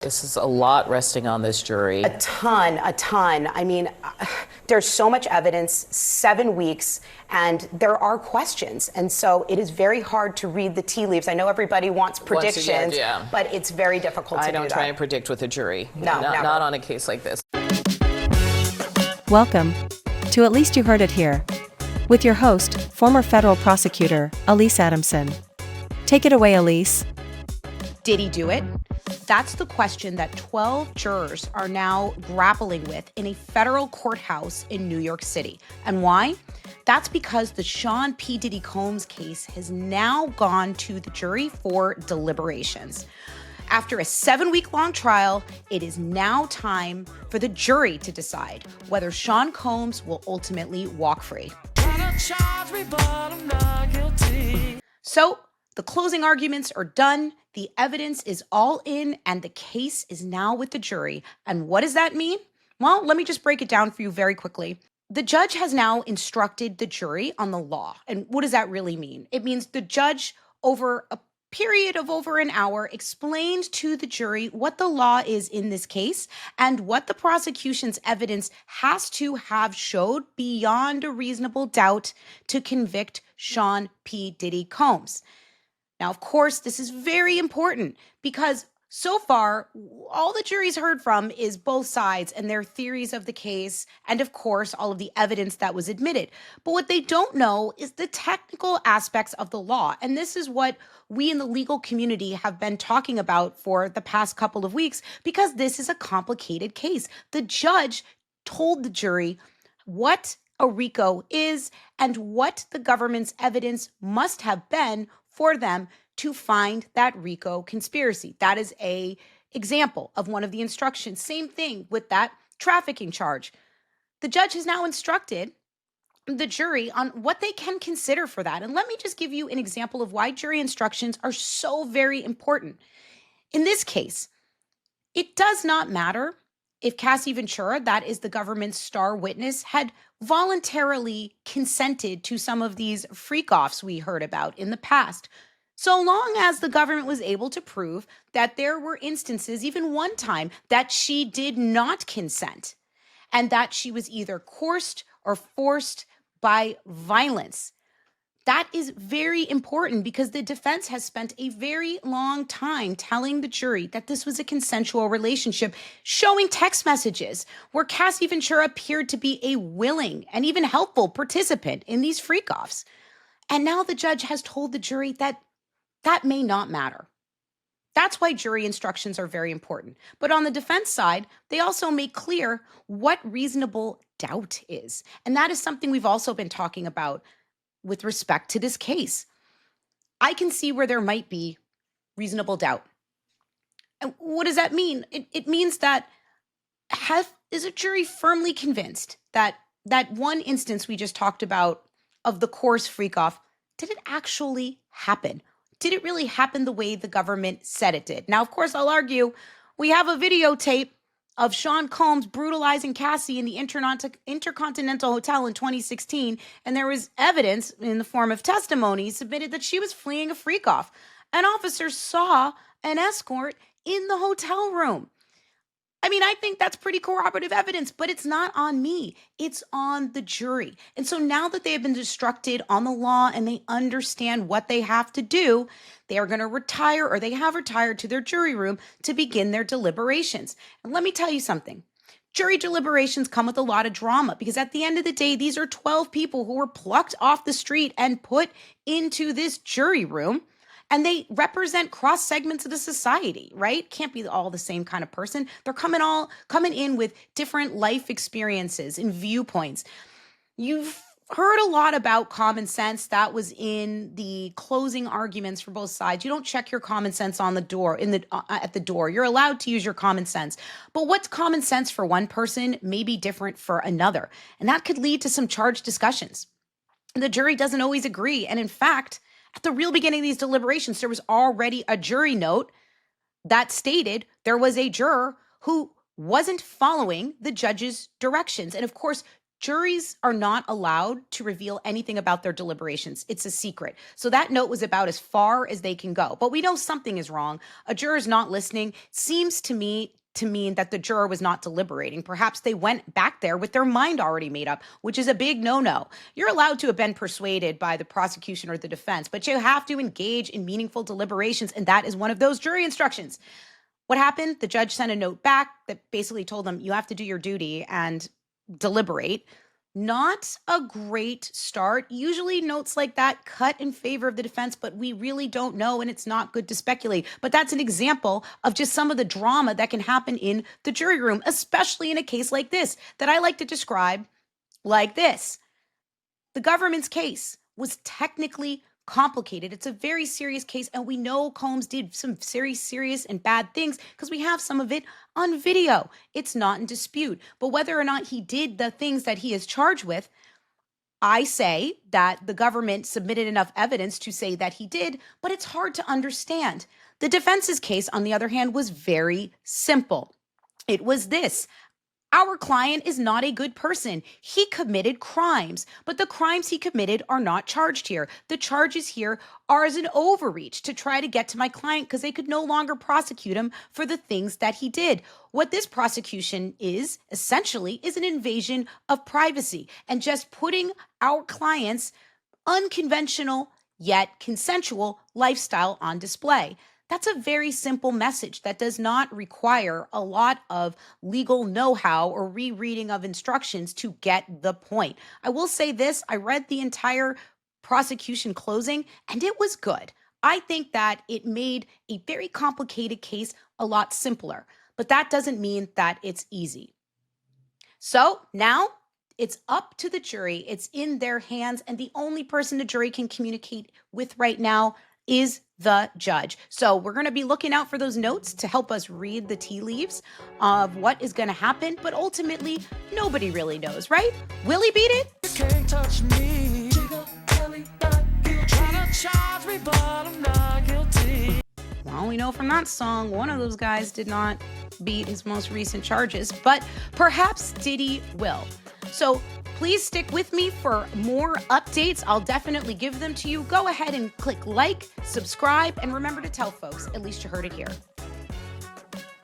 This is a lot resting on this jury. A ton. I mean, there's so much evidence, 7 weeks, and there are questions. And so it is very hard to read the tea leaves. I know everybody wants predictions, but it's very difficult to do that. I don't try and predict with a jury. No, not on a case like this. Welcome to At Least You Heard It Here, with your host, former federal prosecutor, Alyse Adamson. Take it away, Alyse. Did he do it? That's the question that 12 jurors are now grappling with in a federal courthouse in New York City. And why? That's because the Sean P. Diddy Combs case has now gone to the jury for deliberations. After a 7-week-long trial, it is now time for the jury to decide whether Sean Combs will ultimately walk free. So, the closing arguments are done, the evidence is all in, and the case is now with the jury. And what does that mean? Well, let me just break it down for you very quickly. The judge has now instructed the jury on the law. And what does that really mean? It means the judge, over a period of over an hour, explained to the jury what the law is in this case and what the prosecution's evidence has to have showed beyond a reasonable doubt to convict Sean P. Diddy Combs. Now, of course, this is very important because so far, all the jury's heard from is both sides and their theories of the case and, of course, all of the evidence that was admitted. But what they don't know is the technical aspects of the law. And this is what we in the legal community have been talking about for the past couple of weeks because this is a complicated case. The judge told the jury what a RICO is and what the government's evidence must have been for them to find that RICO conspiracy. That is an example of one of the instructions. Same thing with that trafficking charge. The judge has now instructed the jury on what they can consider for that. And let me just give you an example of why jury instructions are so very important. In this case, it does not matter if Cassie Ventura, that is the government's star witness, had voluntarily consented to some of these freak-offs we heard about in the past, so long as the government was able to prove that there were instances, even one time, that she did not consent and that she was either coerced or forced by violence. That is very important because the defense has spent a very long time telling the jury that this was a consensual relationship, showing text messages where Cassie Ventura appeared to be a willing and even helpful participant in these freak-offs. And now the judge has told the jury that that may not matter. That's why jury instructions are very important. But on the defense side, they also make clear what reasonable doubt is. And that is something we've also been talking about with respect to this case. I can see where there might be reasonable doubt. And what does that mean? It means that is a jury firmly convinced that that one instance we just talked about of the coerce freak-off, did it actually happen? Did it really happen the way the government said it did? Now, of course, I'll argue we have a videotape of Sean Combs brutalizing Cassie in the Intercontinental Hotel in 2016, and there was evidence in the form of testimony submitted that she was fleeing a freak-off. An officer saw an escort in the hotel room. I mean, I think that's pretty corroborative evidence, but it's not on me. It's on the jury. And so now that they have been instructed on the law and they understand what they have to do, they are going to retire, or they have retired, to their jury room to begin their deliberations. And let me tell you something. Jury deliberations come with a lot of drama because at the end of the day, these are 12 people who were plucked off the street and put into this jury room. And they represent cross segments of the society, right? Can't be all the same kind of person. They're coming in with different life experiences and viewpoints. You've heard a lot about common sense. That was in the closing arguments for both sides. You don't check your common sense on the door at the door. You're allowed to use your common sense. But what's common sense for one person may be different for another. And that could lead to some charged discussions. The jury doesn't always agree. And in fact, at the real beginning of these deliberations, there was already a jury note that stated there was a juror who wasn't following the judge's directions. And of course, juries are not allowed to reveal anything about their deliberations. It's a secret. So that note was about as far as they can go. But we know something is wrong. A juror's not listening seems to me to mean that the juror was not deliberating. Perhaps they went back there with their mind already made up, which is a big no-no. You're allowed to have been persuaded by the prosecution or the defense, but you have to engage in meaningful deliberations, and that is one of those jury instructions. What happened? The judge sent a note back that basically told them, you have to do your duty and deliberate. Not a great start. Usually notes like that cut in favor of the defense, but we really don't know, and it's not good to speculate. But that's an example of just some of the drama that can happen in the jury room, especially in a case like this, that I like to describe like this. The government's case was technically complicated. It's a very serious case, and we know Combs did some very serious and bad things because we have some of it on video. It's not in dispute. But whether or not he did the things that he is charged with, I say that the government submitted enough evidence to say that he did, but it's hard to understand. The defense's case, on the other hand, was very simple. It was this. Our client is not a good person. He committed crimes, but the crimes he committed are not charged here. The charges here are as an overreach to try to get to my client because they could no longer prosecute him for the things that he did. What this prosecution is, essentially, is an invasion of privacy and just putting our client's unconventional yet consensual lifestyle on display. That's a very simple message that does not require a lot of legal know-how or rereading of instructions to get the point. I will say this, I read the entire prosecution closing and it was good. I think that it made a very complicated case a lot simpler, but that doesn't mean that it's easy. So now it's up to the jury. It's in their hands, and the only person the jury can communicate with right now is the judge. So we're going to be looking out for those notes to help us read the tea leaves of what is going to happen. But ultimately, nobody really knows, right? Will he beat it? You can't touch me. Try to charge me, but I'm not guilty. Well, we know from that song, one of those guys did not beat his most recent charges, but perhaps Diddy will. So please stick with me for more updates. I'll definitely give them to you. Go ahead and click like, subscribe, and remember to tell folks, at least you heard it here.